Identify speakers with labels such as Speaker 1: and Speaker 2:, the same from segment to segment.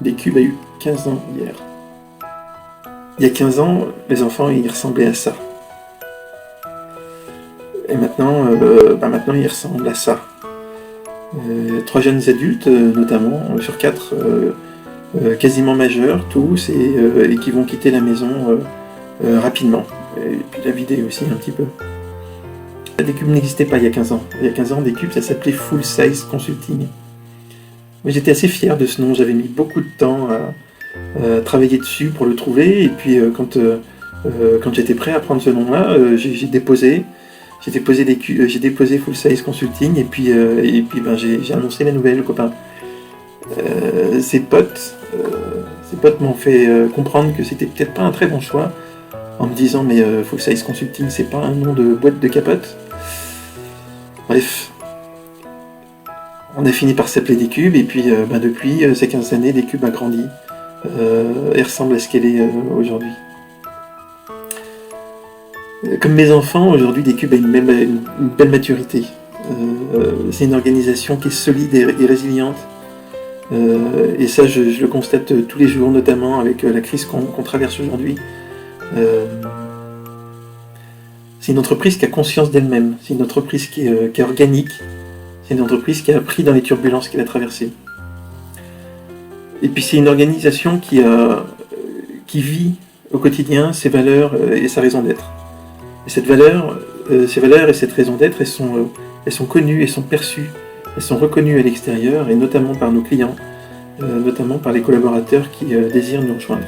Speaker 1: des cubes a eu 15 ans hier. Il y a 15 ans, les enfants, ils ressemblaient à ça. Et maintenant, maintenant ils ressemblent à ça. 3 jeunes adultes, notamment, sur 4, quasiment majeurs, tous, et qui vont quitter la maison rapidement. Et puis la vider aussi un petit peu. Des cubes n'existaient pas il y a 15 ans. Il y a 15 ans, des cubes, ça s'appelait Full Size Consulting. Mais j'étais assez fier de ce nom, j'avais mis beaucoup de temps à travailler dessus pour le trouver, et puis quand j'étais prêt à prendre ce nom-là, j'ai déposé Full Size Consulting, et puis j'ai annoncé la nouvelle aux copains. Ses potes m'ont fait comprendre que c'était peut-être pas un très bon choix, en me disant mais Full Size Consulting c'est pas un nom de boîte de capote. Bref, on a fini par s'appeler des cubes, et puis depuis ces 15 années, des cubes a grandi et ressemble à ce qu'elle est aujourd'hui. Comme mes enfants, aujourd'hui, des cubes a une belle maturité. C'est une organisation qui est solide et résiliente. Et ça, je le constate tous les jours, notamment avec la crise qu'on traverse aujourd'hui. C'est une entreprise qui a conscience d'elle-même. C'est une entreprise qui est organique. C'est une entreprise qui a appris dans les turbulences qu'elle a traversées. Et puis c'est une organisation qui vit au quotidien ses valeurs et sa raison d'être. Et ces valeurs et cette raison d'être, elles sont connues, elles sont perçues, elles sont reconnues à l'extérieur, et notamment par nos clients, notamment par les collaborateurs qui désirent nous rejoindre.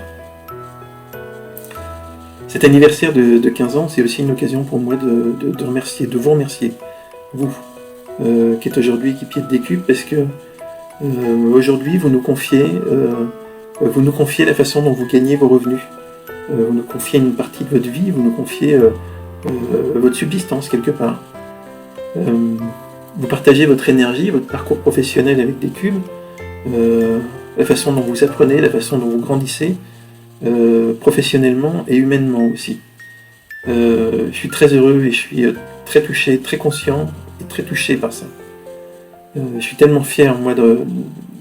Speaker 1: Cet anniversaire de 15 ans, c'est aussi une occasion pour moi de vous remercier, vous, qui êtes aujourd'hui équipier des cubes, parce que aujourd'hui vous nous confiez la façon dont vous gagnez vos revenus. Vous nous confiez une partie de votre vie, vous nous confiez votre subsistance quelque part. Vous partagez votre énergie, votre parcours professionnel avec des cubes, la façon dont vous apprenez, la façon dont vous grandissez, professionnellement et humainement aussi. Je suis très heureux et je suis très touché, très conscient et très touché par ça. Je suis tellement fier, moi,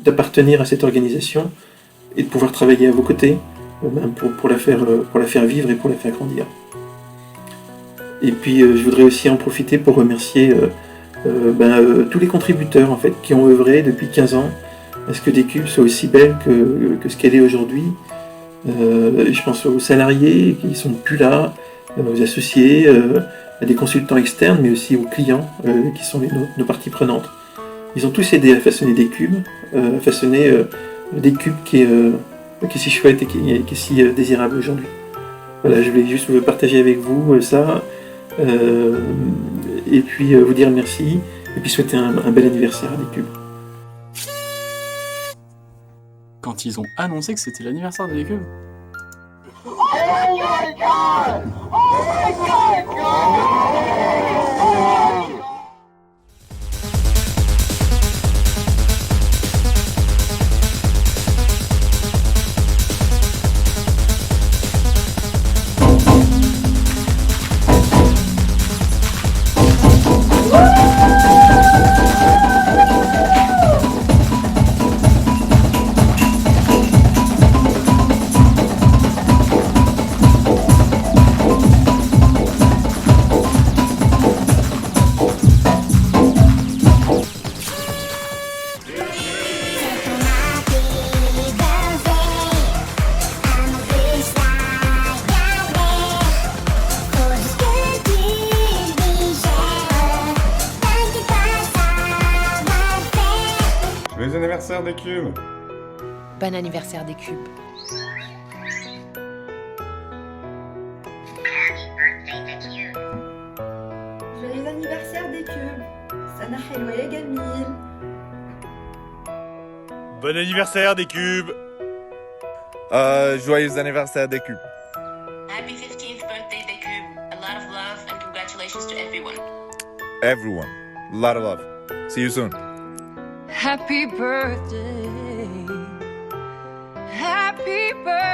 Speaker 1: d'appartenir à cette organisation et de pouvoir travailler à vos côtés pour la faire vivre et pour la faire grandir. Et puis je voudrais aussi en profiter pour remercier tous les contributeurs en fait, qui ont œuvré depuis 15 ans à ce que des cubes soit aussi belle que ce qu'elle est aujourd'hui. Je pense aux salariés qui ne sont plus là, aux associés, à des consultants externes, mais aussi aux clients qui sont nos parties prenantes. Ils ont tous aidé à façonner des cubes, à façonner des cubes qui est si chouette et qui est si désirable aujourd'hui. Voilà, je voulais juste vous partager avec vous ça, et puis vous dire merci, et puis souhaiter un bel anniversaire à des cubes.
Speaker 2: Quand ils ont annoncé que c'était l'anniversaire de l'équipe.
Speaker 3: Oh my God! Oh my God!
Speaker 4: Joyeux anniversaire des cubes!
Speaker 5: Bon anniversaire des cubes.
Speaker 6: Joyeux anniversaire des cubes. Sana حلوة يا جميل.
Speaker 7: Bon anniversaire des cubes!
Speaker 8: Joyeux anniversaire des cubes.
Speaker 9: Happy 15th birthday, des cubes. A lot of love and congratulations to everyone.
Speaker 8: Everyone. A lot of love. See you soon.
Speaker 5: Happy birthday. Happy birthday.